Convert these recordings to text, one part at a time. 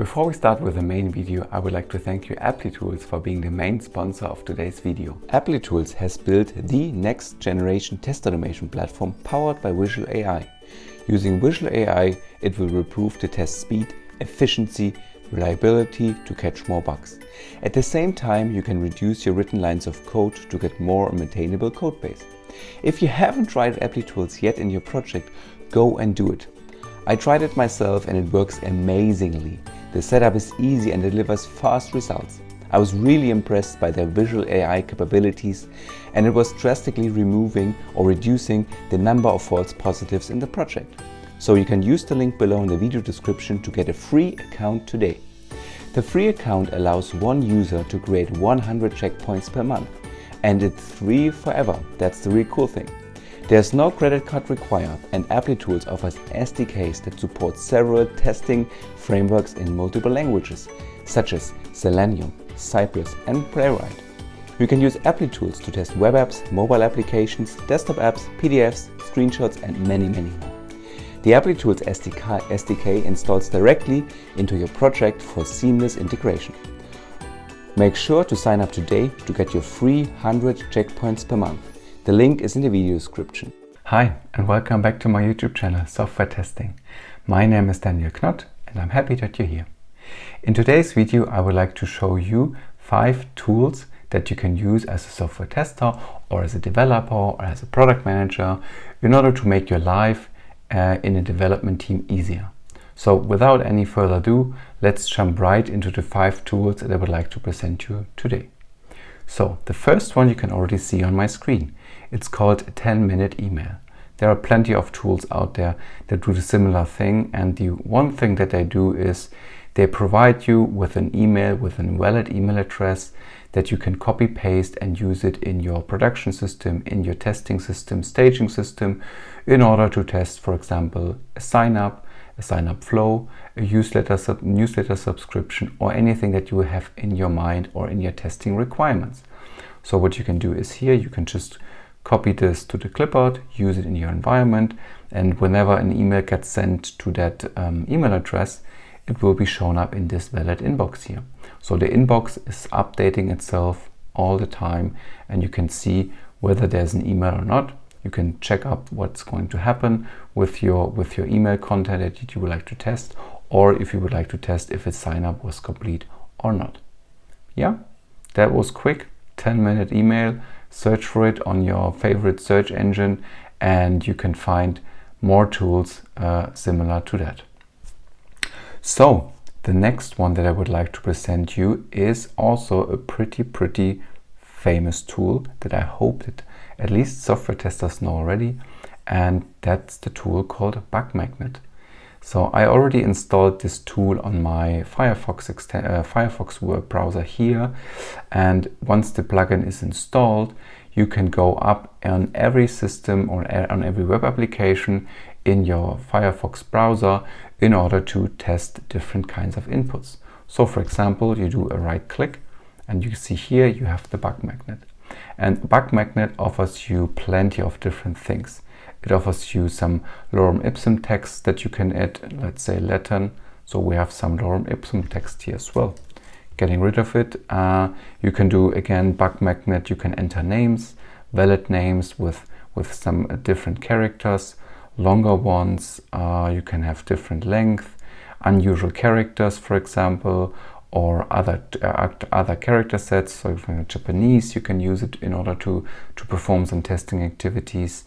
Before we start with the main video, I would like to thank you Applitools for being the main sponsor of today's video. Applitools has built the next generation test automation platform powered by Visual AI. Using Visual AI, it will improve the test speed, efficiency, reliability to catch more bugs. At the same time, you can reduce your written lines of code to get more maintainable code base. If you haven't tried Applitools yet in your project, go and do it. I tried it myself and it works amazingly. The setup is easy and delivers fast results. I was really impressed by their Visual AI capabilities, and it was drastically removing or reducing the number of false positives in the project. So you can use the link below in the video description to get a free account today. The free account allows one user to create 100 checkpoints per month, and it's free forever. That's the really cool thing. There's no credit card required, and Applitools offers SDKs that support several testing frameworks in multiple languages, such as Selenium, Cypress, and Playwright. You can use Applitools to test web apps, mobile applications, desktop apps, PDFs, screenshots, and many more. The Applitools SDK installs directly into your project for seamless integration. Make sure to sign up today to get your free 100 checkpoints per month. The link is in the video description. Hi and welcome back to my YouTube channel Software Testing. My name is Knott and I'm happy that you're here. In today's video I would like to show you 5 tools that you can use as a software tester or as a developer or as a product manager in order to make your life in a development team easier. So without any further ado, let's jump right into the 5 tools that I would like to present you today. So the first one you can already see on my screen. It's called a 10-minute email. There are plenty of tools out there that do the similar thing, and the one thing that they do is they provide you with an email with a valid email address that you can copy paste and use it in your production system, in your testing system, staging system, in order to test, for example, a sign up flow, a newsletter subscription, or anything that you have in your mind or in your testing requirements. So what you can do is here you can just copy this to the clipboard, use it in your environment, and whenever an email gets sent to that email address, it will be shown up in this valid inbox here. So the inbox is updating itself all the time, and you can see whether there's an email or not. You can check up what's going to happen with your email content that you would like to test, or if you would like to test if a sign up was complete or not. Yeah, that was quick. 10-minute email. Search for it on your favorite search engine and you can find more tools similar to that. So the next one that I would like to present you is also a pretty famous tool that I hope that at least software testers know already, and that's the tool called Bug Magnet. So I already installed this tool on my Firefox web browser here, and once the plugin is installed, you can go up on every system or on every web application in your Firefox browser in order to test different kinds of inputs. So for example, you do a right click and you see here you have the Bug Magnet. And Bug Magnet offers you plenty of different things. It offers you some lorem ipsum text that you can add, let's say Latin. So we have some lorem ipsum text here as well. Getting rid of it, you can do again Bug Magnet. You can enter names, valid names with some different characters, longer ones. You can have different length, unusual characters, for example, or other character sets. So if you're Japanese, you can use it in order to perform some testing activities.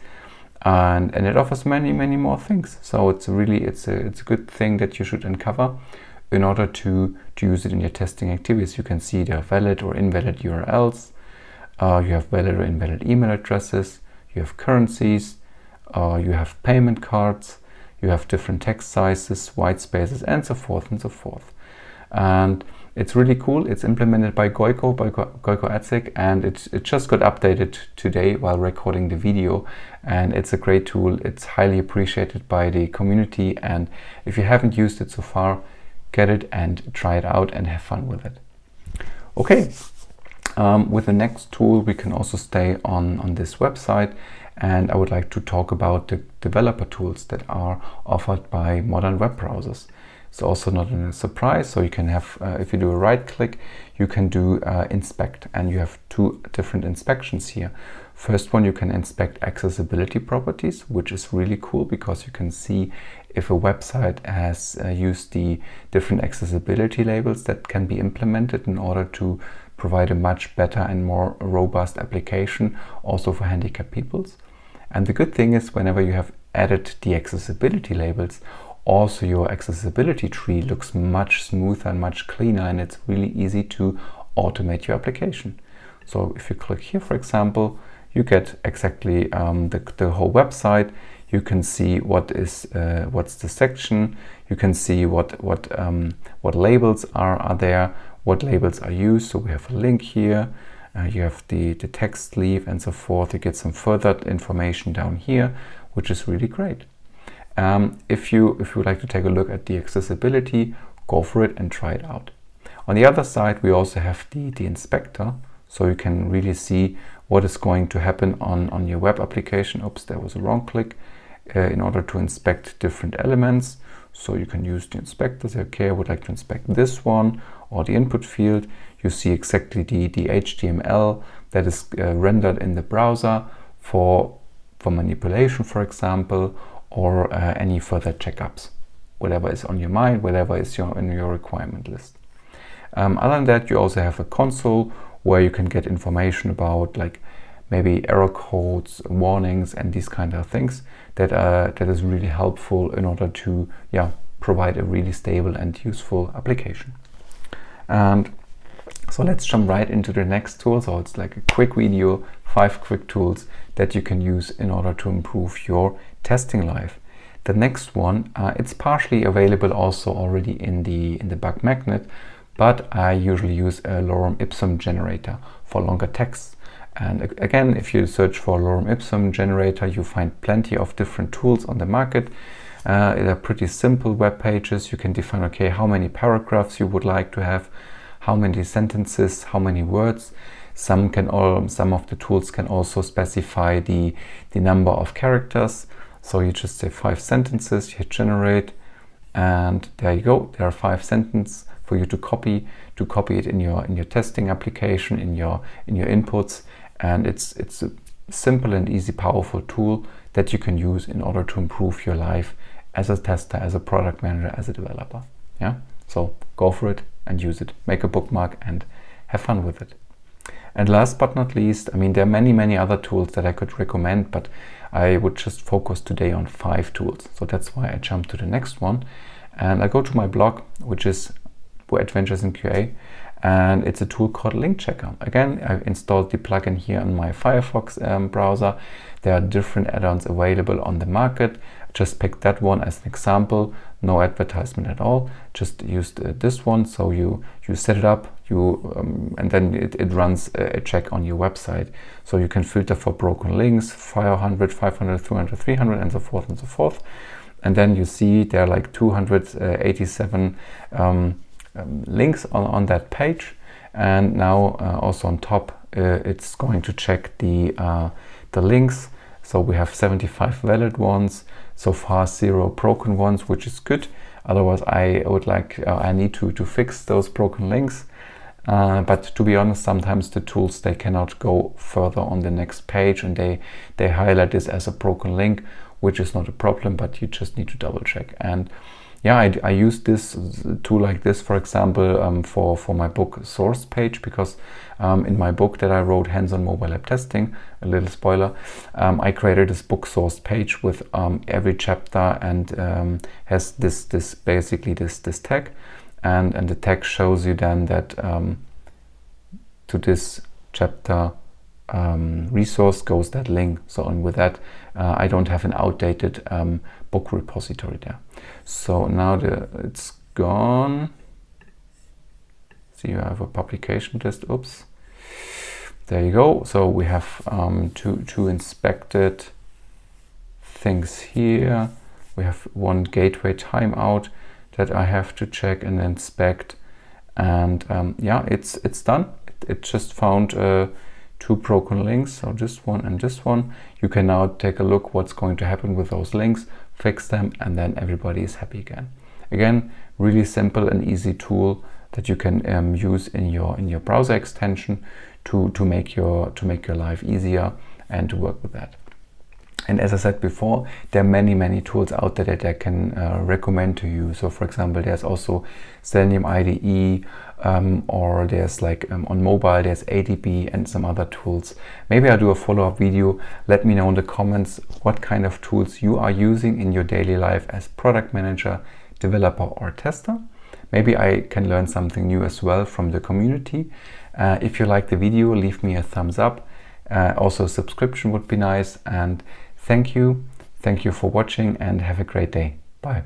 And it offers many more things. So it's a good thing that you should uncover in order to use it in your testing activities. You can see there are valid or invalid URLs. You have valid or invalid email addresses. You have currencies. You have payment cards. You have different text sizes, white spaces, and so forth and so forth. And it's really cool. It's implemented by Goiko Adsec, and it just got updated today while recording the video, and it's a great tool. It's highly appreciated by the community, and if you haven't used it so far, get it and try it out and have fun with it. Okay, with the next tool we can also stay on this website, and I would like to talk about the developer tools that are offered by modern web browsers. It's also not a surprise. So you can have, if you do a right click, you can do inspect, and you have two different inspections here. First one, you can inspect accessibility properties, which is really cool because you can see if a website has used the different accessibility labels that can be implemented in order to provide a much better and more robust application also for handicapped peoples. And the good thing is, whenever you have added the accessibility labels, also your accessibility tree looks much smoother and much cleaner, and it's really easy to automate your application. So if you click here, for example, you get exactly the whole website. You can see what's the section. You can see what labels are there, what labels are used. So we have a link here. You have the text sleeve and so forth. You get some further information down here, which is really great. If you would like to take a look at the accessibility, go for it and try it out. On the other side, we also have the inspector, so you can really see what is going to happen on your web application. Oops, there was a wrong click. In order to inspect different elements, so you can use the inspector. Say, okay, I would like to inspect this one, or the input field. You see exactly the HTML that is rendered in the browser for manipulation, for example, or any further checkups, whatever is on your mind, whatever is in your requirement list. Other than that, you also have a console where you can get information about, like, maybe error codes, warnings, and these kind of things that is really helpful in order to provide a really stable and useful application. And so let's jump right into the next tool. So it's like a quick video, 5 quick tools that you can use in order to improve your testing life. The next one, it's partially available also already in the bug magnet, but I usually use a lorem ipsum generator for longer texts. And again, if you search for lorem ipsum generator, you find plenty of different tools on the market. They're pretty simple web pages. You can define, okay, how many paragraphs you would like to have, how many sentences, how many words. Some of the tools can also specify the number of characters. So you just say 5 sentences, you hit generate, and there you go. There are 5 sentences for you to copy it in your testing application, in your inputs. And it's a simple and easy, powerful tool that you can use in order to improve your life as a tester, as a product manager, as a developer. Yeah, so go for it and use it. Make a bookmark and have fun with it. And last but not least, I mean, there are many other tools that I could recommend, but I would just focus today on 5 tools. So that's why I jump to the next one, and I go to my blog, which is Adventures in QA. And it's a tool called Link Checker. Again, I've installed the plugin here in my Firefox browser. There are different add-ons available on the market. Just picked that one as an example. No advertisement at all. Just used this one. So you set it up, and then it runs a check on your website. So you can filter for broken links, 400, 500, 200, 300, and so forth and so forth. And then you see there are like 287 links on that page, and now also on top it's going to check the links. So we have 75 valid ones so far, 0 broken ones, which is good. Otherwise I need to fix those broken links, but to be honest, sometimes the tools, they cannot go further on the next page, and they highlight this as a broken link, which is not a problem, but you just need to double check. And yeah, I use this tool like this, for example, for my book source page, because in my book that I wrote, Hands-on Mobile App Testing, a little spoiler, I created this book source page with every chapter, and has this tag, and the tag shows you then that to this chapter resource goes that link. So, and with that, I don't have an outdated book repository there. So now it's gone. See, you have a publication list. Oops. There you go. So we have two inspected things here. We have one gateway timeout that I have to check and inspect. And yeah, it's done. It just found 2 broken links, so this one and this one. You can now take a look what's going to happen with those links, fix them, and then everybody is happy again. Again, really simple and easy tool that you can use in your browser extension to make your life easier and to work with that. And as I said before, there are many tools out there that I can recommend to you. So for example, there's also Selenium IDE, or there's like on mobile, there's ADB and some other tools. Maybe I'll do a follow-up video. Let me know in the comments what kind of tools you are using in your daily life as product manager, developer or tester. Maybe I can learn something new as well from the community. If you like the video, leave me a thumbs up. Also, a subscription would be nice. And thank you for watching and have a great day. Bye.